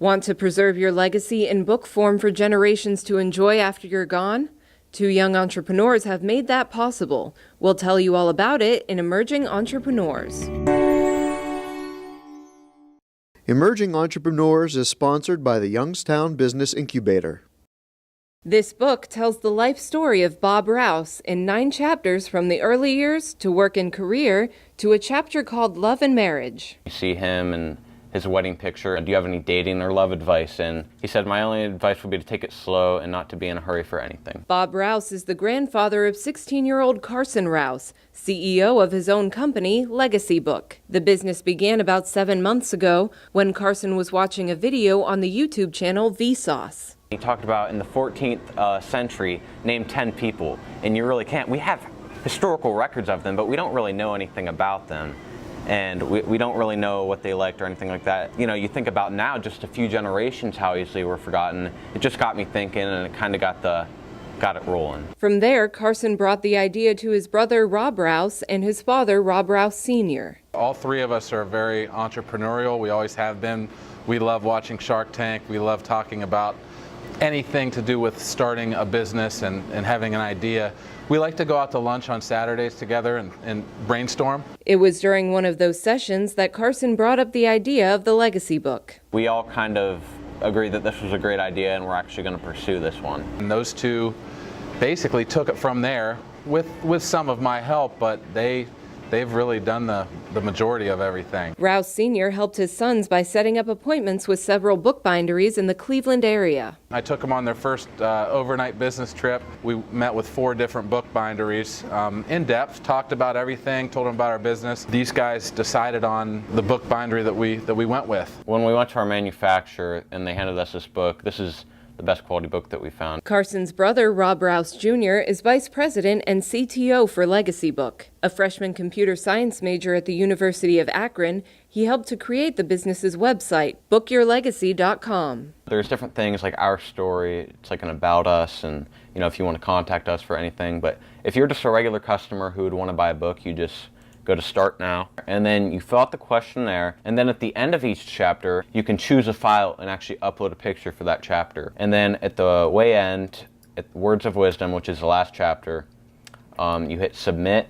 Want to preserve your legacy in book form for generations to enjoy after you're gone? Two young entrepreneurs have made that possible. We'll tell you all about it in Emerging Entrepreneurs. Emerging Entrepreneurs is sponsored by the Youngstown Business Incubator. This book tells the life story of Bob Rouse in 9 chapters from the early years to work and career to a chapter called Love and Marriage. You see him and his wedding picture. Do you have any dating or love advice? And he said, my only advice would be to take it slow and not to be in a hurry for anything. Bob Rouse is the grandfather of 16-year-old Carson Rouse, CEO of his own company, Legacy Book. The business began about 7 months ago when Carson was watching a video on the YouTube channel Vsauce. He talked about in the 14th century, name 10 people, and you really can't. We have historical records of them, but we don't really know anything about them. And we don't really know what they liked or anything like that. You know, you think about now, just a few generations, how easily we're forgotten. It just got me thinking, and it kind of got it rolling. From there, Carson brought the idea to his brother Rob Rouse and his father Rob Rouse Sr. All three of us are very entrepreneurial. We always have been. We love watching Shark Tank. We love talking about anything to do with starting a business and having an idea. We like to go out to lunch on Saturdays together and brainstorm. It was during one of those sessions that Carson brought up the idea of the Legacy Book. We all kind of agreed that this was a great idea and we're actually going to pursue this one. And those two basically took it from there with some of my help, but they've really done the majority of everything. Rouse Sr. helped his sons by setting up appointments with several book binderies in the Cleveland area. I took them on their first overnight business trip. We met with 4 different book binderies, in depth, talked about everything, told them about our business. These guys decided on the book bindery that we went with. When we went to our manufacturer and they handed us this book, this is the best quality book that we found. Carson's brother, Rob Rouse Jr., is vice president and CTO for Legacy Book. A freshman computer science major at the University of Akron, he helped to create the business's website, bookyourlegacy.com. There's different things like our story, it's like an about us, and you know, if you want to contact us for anything. But if you're just a regular customer who would want to buy a book, you just go to Start Now, and then you fill out the questionnaire, and then at the end of each chapter, you can choose a file and actually upload a picture for that chapter. And then at the way end, at Words of Wisdom, which is the last chapter, you hit Submit,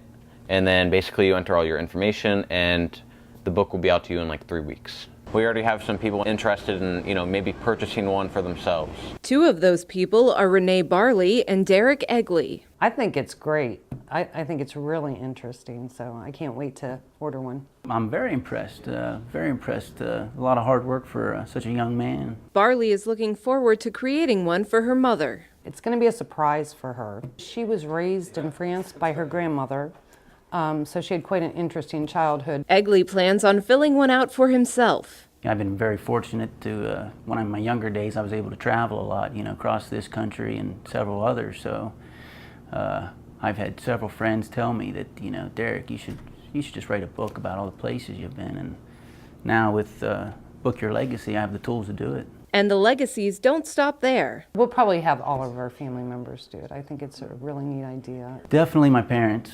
and then basically you enter all your information, and the book will be out to you in like 3 weeks. We already have some people interested in, you know, maybe purchasing one for themselves. 2 of those people are Renee Barley and Derek Egley. I think it's great. I think it's really interesting, so I can't wait to order one. I'm very impressed, very impressed. A lot of hard work for such a young man. Barley is looking forward to creating one for her mother. It's going to be a surprise for her. She was raised in France by her grandmother, so she had quite an interesting childhood. Egley plans on filling one out for himself. I've been very fortunate to, when in my younger days, I was able to travel a lot, you know, across this country and several others. So I've had several friends tell me that, you know, Derek, you should just write a book about all the places you've been. And now with Book Your Legacy, I have the tools to do it. And the legacies don't stop there. We'll probably have all of our family members do it. I think it's a really neat idea. Definitely my parents.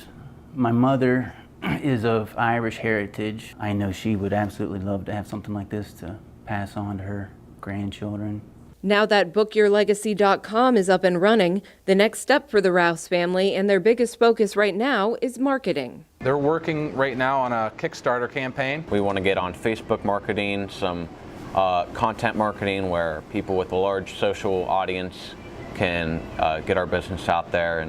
My mother is of Irish heritage. I know she would absolutely love to have something like this to pass on to her grandchildren. Now that bookyourlegacy.com is up and running, the next step for the Rouse family and their biggest focus right now is marketing. They're working right now on a Kickstarter campaign. We want to get on Facebook marketing, some content marketing where people with a large social audience can get our business out there,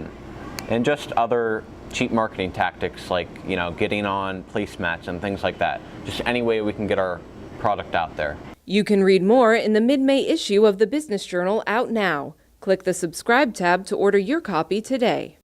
and just other cheap marketing tactics like, you know, getting on placemats and things like that. Just any way we can get our product out there. You can read more in the mid-May issue of the Business Journal out now. Click the subscribe tab to order your copy today.